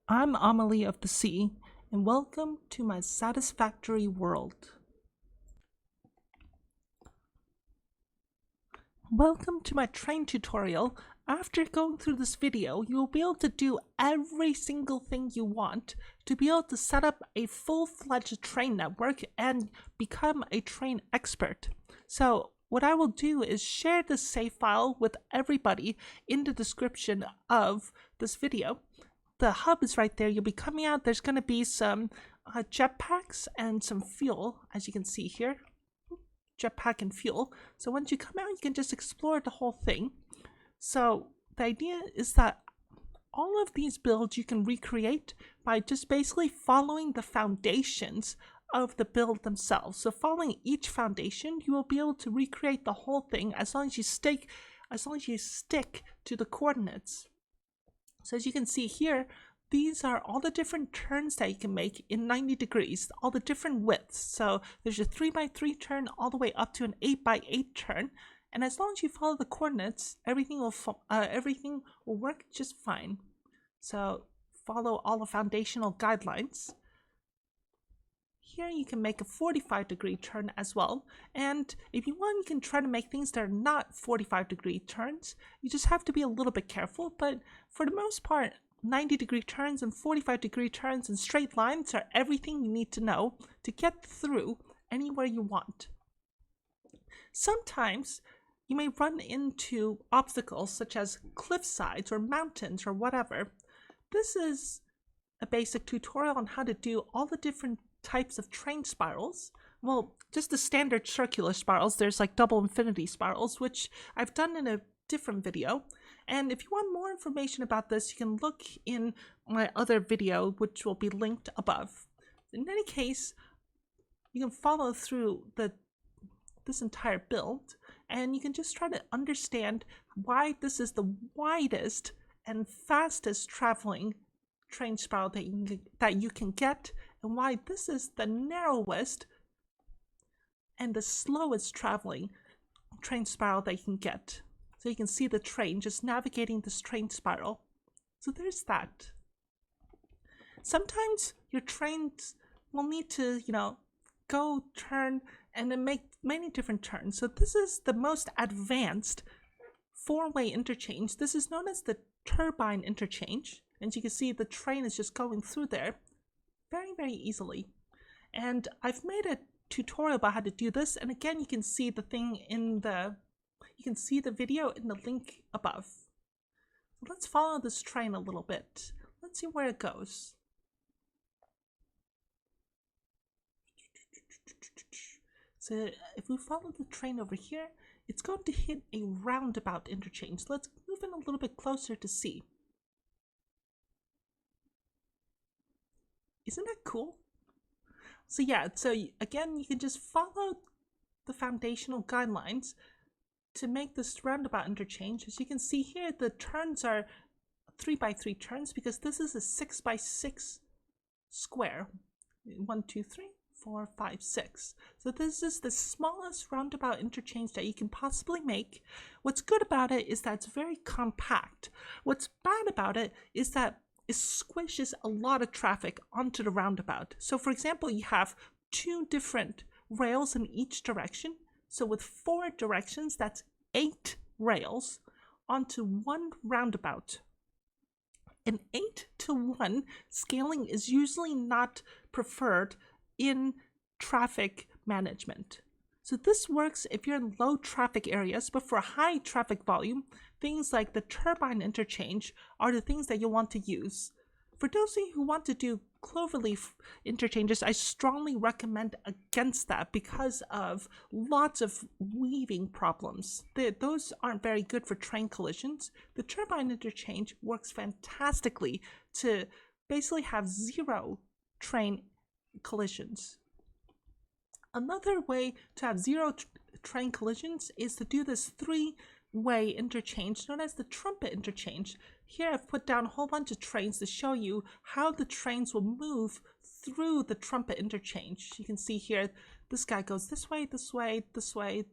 I'm Amelie of the Sea, and welcome to my satisfactory world. Welcome to my train tutorial. After going through this video, you will be able to do every single thing you want to be able to set up a full-fledged train network and become a train expert. So what I will do is share this save file with everybody in the description of this video. The hub is right there. You'll be coming out. There's going to be some jetpacks and some fuel, as you can see here. Jetpack and fuel. So once you come out, you can just explore the whole thing. So the idea is that all of these builds you can recreate by just basically following the foundations of the build themselves. So following each foundation, you will be able to recreate the whole thing as long as you stick to the coordinates. So as you can see here, these are all the different turns that you can make in 90 degrees, all the different widths. So there's a 3x3 turn all the way up to an 8x8 turn. And as long as you follow the coordinates, everything will work just fine. So follow all the foundational guidelines. Here you can make a 45-degree turn as well. And if you want, you can try to make things that are not 45-degree turns. You just have to be a little bit careful. But for the most part, 90-degree turns and 45-degree turns and straight lines are everything you need to know to get through anywhere you want. Sometimes you may run into obstacles such as cliff sides or mountains or whatever. This is a basic tutorial on how to do all the different types of train spirals. Well, just the standard circular spirals. There's like double infinity spirals, which I've done in a different video. And if you want more information about this, you can look in my other video, which will be linked above. In any case, you can follow through this entire build, and you can just try to understand why this is the widest and fastest traveling train spiral that you can get, and why this is the narrowest and the slowest traveling train spiral that you can get. So you can see the train just navigating this train spiral. So there's that. Sometimes your trains will need to, go, turn, and then make many different turns. So this is the most advanced four-way interchange. This is known as the turbine interchange. And you can see the train is just going through there very, very easily. And I've made a tutorial about how to do this. And again, you can see the thing you can see the video in the link above. So let's follow this train a little bit. Let's see where it goes. So if we follow the train over here, it's going to hit a roundabout interchange. Let's move in a little bit closer to see. Isn't that cool? So yeah, so again, you can just follow the foundational guidelines to make this roundabout interchange. As you can see here, the turns are 3x3 turns because this is a 6x6 square. 1, 2, 3, 4, 5, 6. So this is the smallest roundabout interchange that you can possibly make. What's good about it is that it's very compact. What's bad about it is that it squishes a lot of traffic onto the roundabout. So for example, you have 2 different rails in each direction. So with 4 directions, that's 8 rails onto 1 roundabout. An 8-to-1 scaling is usually not preferred in traffic management. So this works if you're in low traffic areas, but for high traffic volume, things like the turbine interchange are the things that you'll want to use. For those of you who want to do cloverleaf interchanges, I strongly recommend against that because of lots of weaving problems. Those aren't very good for train collisions. The turbine interchange works fantastically to basically have 0 train collisions. Another way to have 0 train collisions is to do this 3-way interchange known as the trumpet interchange. Here I've put down a whole bunch of trains to show you how the trains will move through the trumpet interchange. You can see here, this guy goes this way, this way, this way,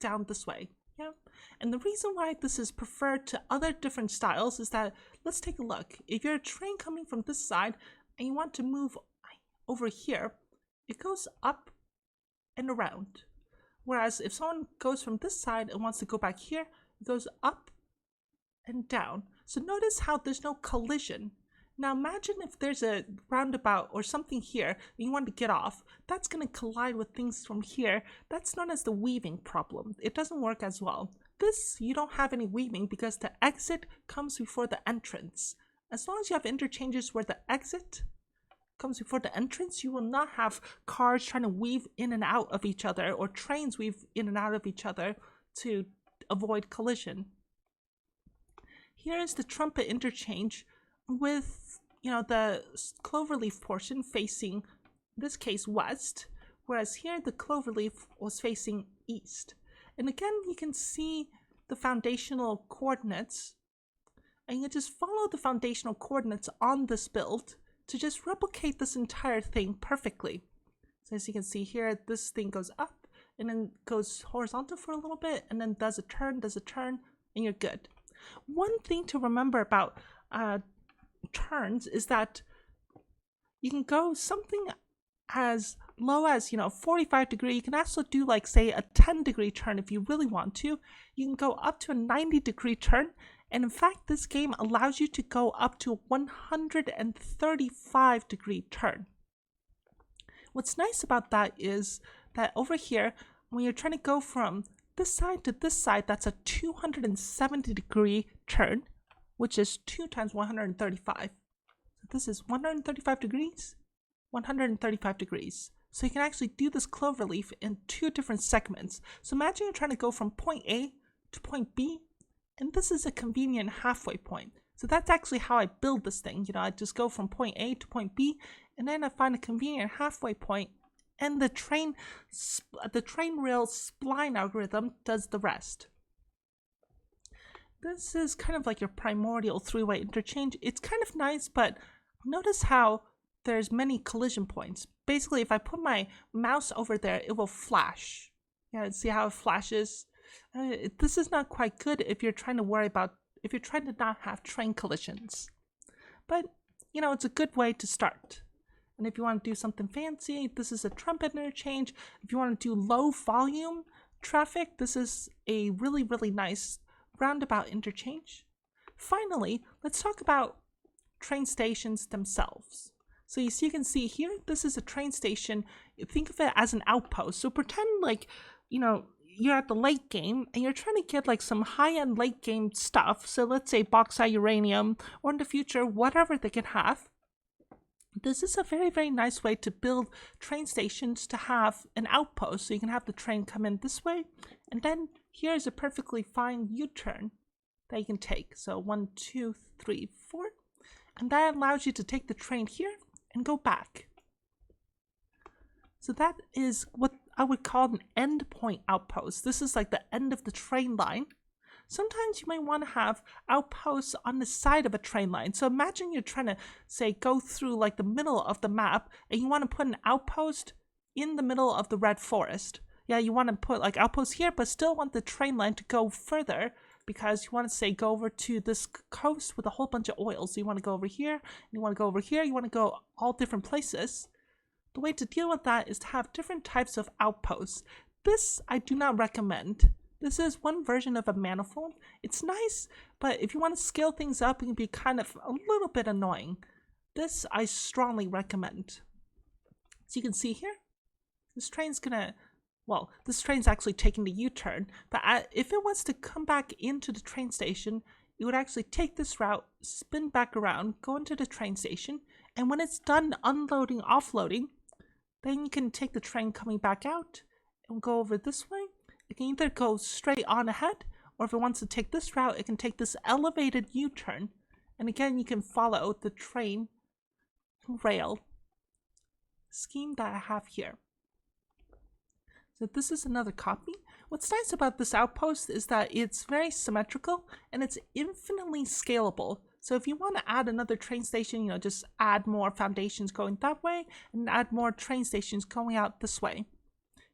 down this way. Yeah, and the reason why this is preferred to other different styles is that, let's take a look. If you're a train coming from this side and you want to move over here, it goes up and around. Whereas if someone goes from this side and wants to go back here, it goes up and down. So notice how there's no collision. Now imagine if there's a roundabout or something here and you want to get off. That's going to collide with things from here. That's known as the weaving problem. It doesn't work as well. This, you don't have any weaving because the exit comes before the entrance. As long as you have interchanges where the exit comes before the entrance, you will not have cars trying to weave in and out of each other or trains weave in and out of each other to avoid collision. Here is the trumpet interchange with, the cloverleaf portion facing, in this case, west, whereas here the cloverleaf was facing east. And again, you can see the foundational coordinates, and you just follow the foundational coordinates on this build to just replicate this entire thing perfectly. So as you can see here, this thing goes up and then goes horizontal for a little bit and then does a turn, and you're good. One thing to remember about turns is that you can go something as low as 45 degree. You can also do like say a 10-degree turn if you really want to. You can go up to a 90-degree turn, and in fact this game allows you to go up to a 135-degree turn. What's nice about that is that over here, when you're trying to go from this side to this side, that's a 270-degree turn, which is 2 times 135. So this is 135 degrees, 135 degrees. So you can actually do this cloverleaf in 2 different segments. So imagine you're trying to go from point A to point B, and this is a convenient halfway point. So that's actually how I build this thing. I just go from point A to point B, and then I find a convenient halfway point, and the train rail spline algorithm does the rest. This is kind of like your primordial 3-way interchange. It's kind of nice, but notice how there's many collision points. Basically, if I put my mouse over there, it will flash. Yeah, see how it flashes? This is not quite good if you're trying to not have train collisions. But, it's a good way to start. And if you want to do something fancy, this is a trumpet interchange. If you want to do low volume traffic, this is a really, really nice roundabout interchange. Finally, let's talk about train stations themselves. So you can see here, this is a train station. Think of it as an outpost. So pretend like, you're at the late game and you're trying to get like some high-end late game stuff. So let's say bauxite, uranium, or in the future, whatever they can have. This is a very, very nice way to build train stations to have an outpost. So you can have the train come in this way, and then here is a perfectly fine U-turn that you can take. So 1, 2, 3, 4, and that allows you to take the train here and go back. So that is what I would call an endpoint outpost. This is like the end of the train line. Sometimes you might want to have outposts on the side of a train line. So imagine you're trying to, say, go through like the middle of the map and you want to put an outpost in the middle of the red forest. Yeah, you want to put like outposts here, but still want the train line to go further because you want to, say, go over to this coast with a whole bunch of oil. So you want to go over here, and you want to go over here, you want to go all different places. The way to deal with that is to have different types of outposts. This I do not recommend. This is one version of a manifold. It's nice, but if you want to scale things up, it can be kind of a little bit annoying. This I strongly recommend. So you can see here, this train's actually taking the U-turn, but if it was to come back into the train station, it would actually take this route, spin back around, go into the train station, and when it's done unloading, offloading, then you can take the train coming back out and go over this way. It can either go straight on ahead, or if it wants to take this route, it can take this elevated U-turn. And again, you can follow the train rail scheme that I have here. So this is another copy. What's nice about this outpost is that it's very symmetrical and it's infinitely scalable. So if you want to add another train station, just add more foundations going that way and add more train stations going out this way.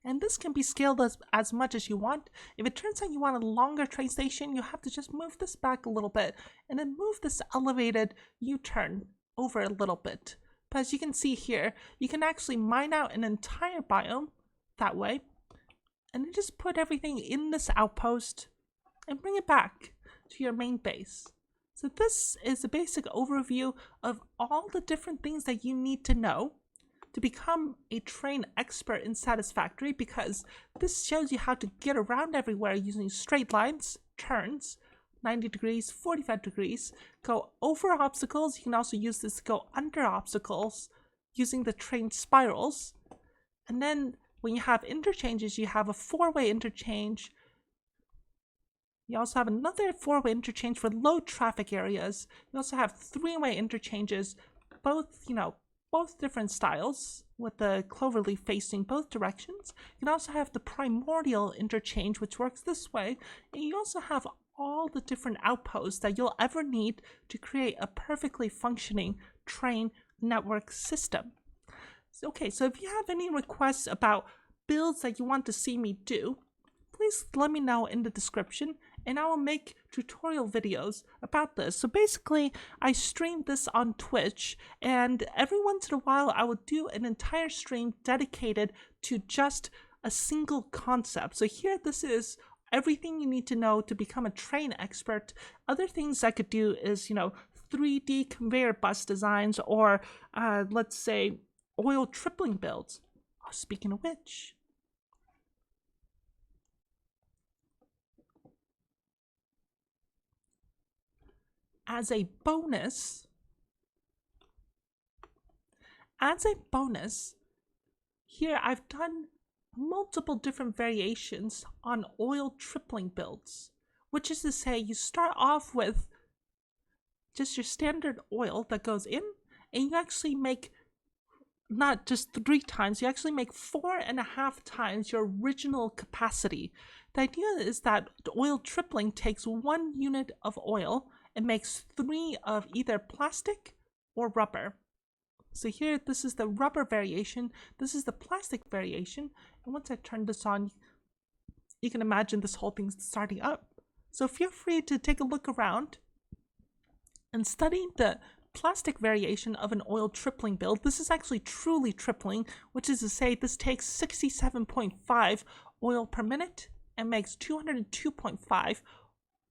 And this can be scaled as much as you want. If it turns out you want a longer train station, you have to just move this back a little bit and then move this elevated U-turn over a little bit. But as you can see here, you can actually mine out an entire biome that way and then just put everything in this outpost and bring it back to your main base. So this is a basic overview of all the different things that you need to know to become a train expert in Satisfactory, because this shows you how to get around everywhere using straight lines, turns, 90 degrees, 45 degrees, go over obstacles. You can also use this to go under obstacles using the train spirals. And then when you have interchanges, you have a 4-way interchange. You also have another 4-way interchange for low traffic areas. You also have 3-way interchanges, both different styles, with the cloverleaf facing both directions. You can also have the primordial interchange, which works this way, and you also have all the different outposts that you'll ever need to create a perfectly functioning train network system. Okay, so if you have any requests about builds that you want to see me do, please let me know in the description, and I will make tutorial videos about this. So basically, I stream this on Twitch, and every once in a while I will do an entire stream dedicated to just a single concept. So here, this is everything you need to know to become a train expert. Other things I could do is, 3D conveyor bus designs, or let's say oil tripling builds. Oh, speaking of which, as a bonus, here I've done multiple different variations on oil tripling builds, which is to say you start off with just your standard oil that goes in, and you actually make not just 3 times, you actually make 4.5 times your original capacity. The idea is that the oil tripling takes 1 unit of oil and makes 3 of either plastic or rubber. So here, this is the rubber variation, this is the plastic variation, and once I turn this on, you can imagine this whole thing's starting up. So feel free to take a look around and study the plastic variation of an oil tripling build. This is actually truly tripling, which is to say this takes 67.5 oil per minute and makes 202.5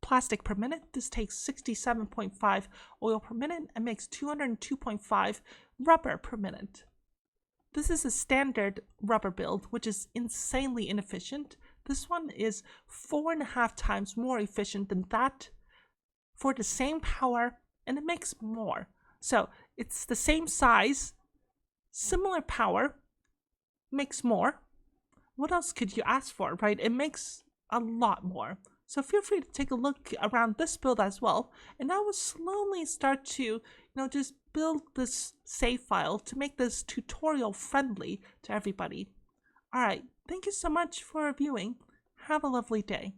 plastic per minute. This takes 67.5 oil per minute and makes 202.5 rubber per minute. This is a standard rubber build, which is insanely inefficient. This one is 4.5 times more efficient than that for the same power, and it makes more. So it's the same size, similar power, makes more. What else could you ask for, right? It makes a lot more. So feel free to take a look around this build as well, and I will slowly start to, just build this save file to make this tutorial friendly to everybody. Alright, thank you so much for viewing. Have a lovely day.